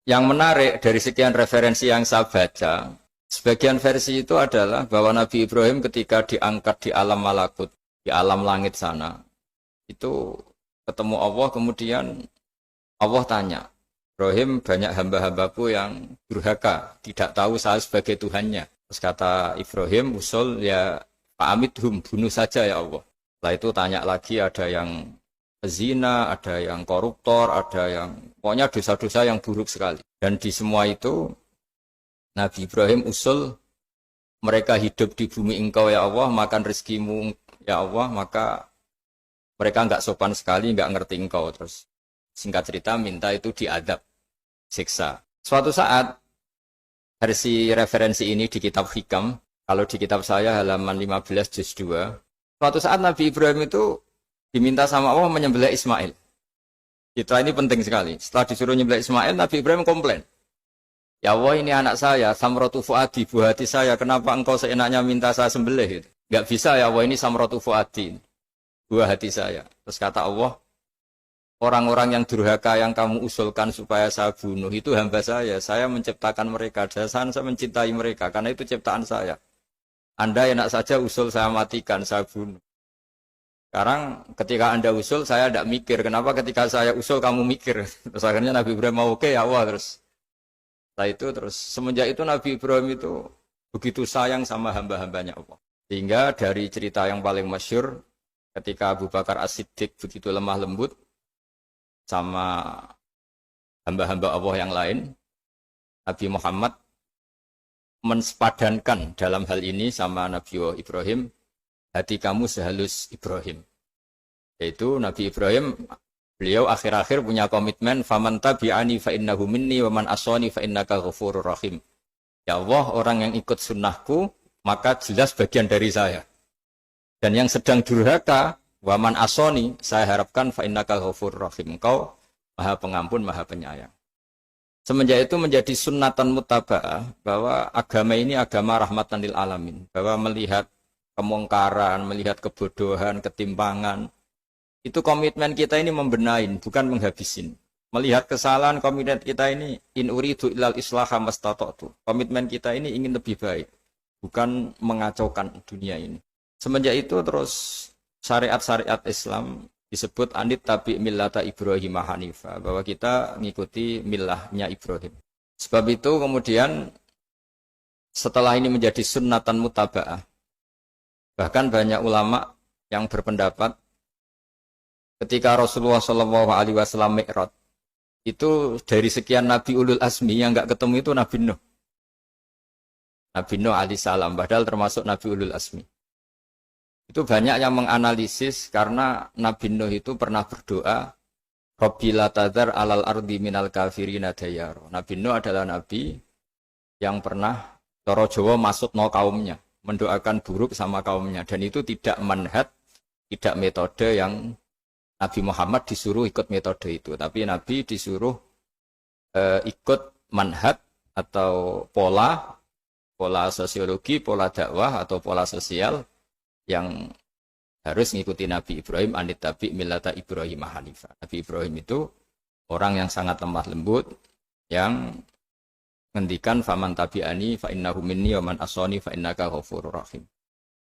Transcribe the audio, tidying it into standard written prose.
Yang menarik dari sekian referensi yang saya baca, sebagian versi itu adalah bahwa Nabi Ibrahim ketika diangkat di alam malakut, di alam langit sana, itu ketemu Allah, kemudian Allah tanya, Ibrahim, banyak hamba-hambaku yang durhaka, tidak tahu saya sebagai Tuhannya. Terus kata Ibrahim, usul ya fa'amidhum, bunuh saja ya Allah. Setelah itu tanya lagi, ada yang zina, ada yang koruptor, ada yang pokoknya dosa-dosa yang buruk sekali. Dan di semua itu Nabi Ibrahim usul mereka hidup di bumi engkau ya Allah, makan rezekimu ya Allah, maka mereka enggak sopan sekali, enggak ngerti engkau. Terus singkat cerita minta itu diadab, siksa. Suatu saat versi referensi ini di kitab Hikam, kalau di kitab saya halaman 15 juz 2, suatu saat Nabi Ibrahim itu diminta sama Allah menyembelih Ismail. Citra ini penting sekali. Setelah disuruh menyembelih Ismail, Nabi Ibrahim komplain. Ya Allah, ini anak saya, samratu fuadi, buah hati saya. Kenapa engkau seenaknya minta saya sembelih? Enggak bisa ya Allah, ini samratu fuadi, buah hati saya. Terus kata Allah, orang-orang yang durhaka yang kamu usulkan supaya saya bunuh itu hamba saya. Saya menciptakan mereka, saya mencintai mereka, karena itu ciptaan saya. Anda enak saja usul saya matikan, saya bunuh. Sekarang ketika Anda usul, saya tidak mikir. Kenapa ketika saya usul kamu mikir? Terus akhirnya Nabi Ibrahim mau oke ya Allah terus. Setelah itu terus semenjak itu Nabi Ibrahim itu begitu sayang sama hamba-hambanya Allah. Sehingga dari cerita yang paling masyhur ketika Abu Bakar As-Siddiq begitu lemah lembut sama hamba-hamba Allah yang lain, Nabi Muhammad mensepadankan dalam hal ini sama Nabi Ibrahim, hati kamu sehalus Ibrahim. Yaitu Nabi Ibrahim, beliau akhir-akhir punya komitmen, faman tabi'ani fa innahu minni wa man aswani fa innaka ghafurur rahim. Ya Allah, orang yang ikut sunnahku maka jelas bagian dari saya. Dan yang sedang durhaka, wa man aswani, saya harapkan fa innaka ghafurur rahim. Engkau Maha Pengampun, Maha Penyayang. Semenjak itu menjadi sunnatan muttaba'ah bahwa agama ini agama rahmatan lil alamin, bahwa melihat kemungkaran, melihat kebodohan, ketimpangan, itu komitmen kita ini membenahin, bukan menghabisin. Melihat kesalahan, komitmen kita ini in uridu illal islaha mastata'tu. Komitmen kita ini ingin lebih baik, bukan mengacaukan dunia ini. Semenjak itu terus syariat-syariat Islam disebut anit tabi millata Ibrahim Hanifa, bahwa kita mengikuti millahnya Ibrahim. Sebab itu kemudian setelah ini menjadi sunnatan muttaba'ah, bahkan banyak ulama yang berpendapat ketika Rasulullah SAW Mi'raj, itu dari sekian Nabi Ulul Azmi yang enggak ketemu itu Nabi Nuh. Nabi Nuh alaihissalam, padahal termasuk Nabi Ulul Azmi. Itu banyak yang menganalisis karena Nabi Nuh itu pernah berdoa, Rabbi la tadhar alal ardi minal kafirina dayara. Nabi Nuh adalah Nabi yang pernah cara Jawa maksud no kaumnya, mendoakan buruk sama kaumnya. Dan itu tidak manhaj, tidak metode yang Nabi Muhammad disuruh ikut metode itu. Tapi Nabi disuruh ikut manhaj atau pola sosiologi, pola dakwah atau pola sosial yang harus mengikuti Nabi Ibrahim, anit tabi millata Ibrahim Hanifa. Nabi Ibrahim itu orang yang sangat lemah lembut, yang ngendikan faman tabi'ani fa innahu minni wa man asani fa innaka ghafurur rahim.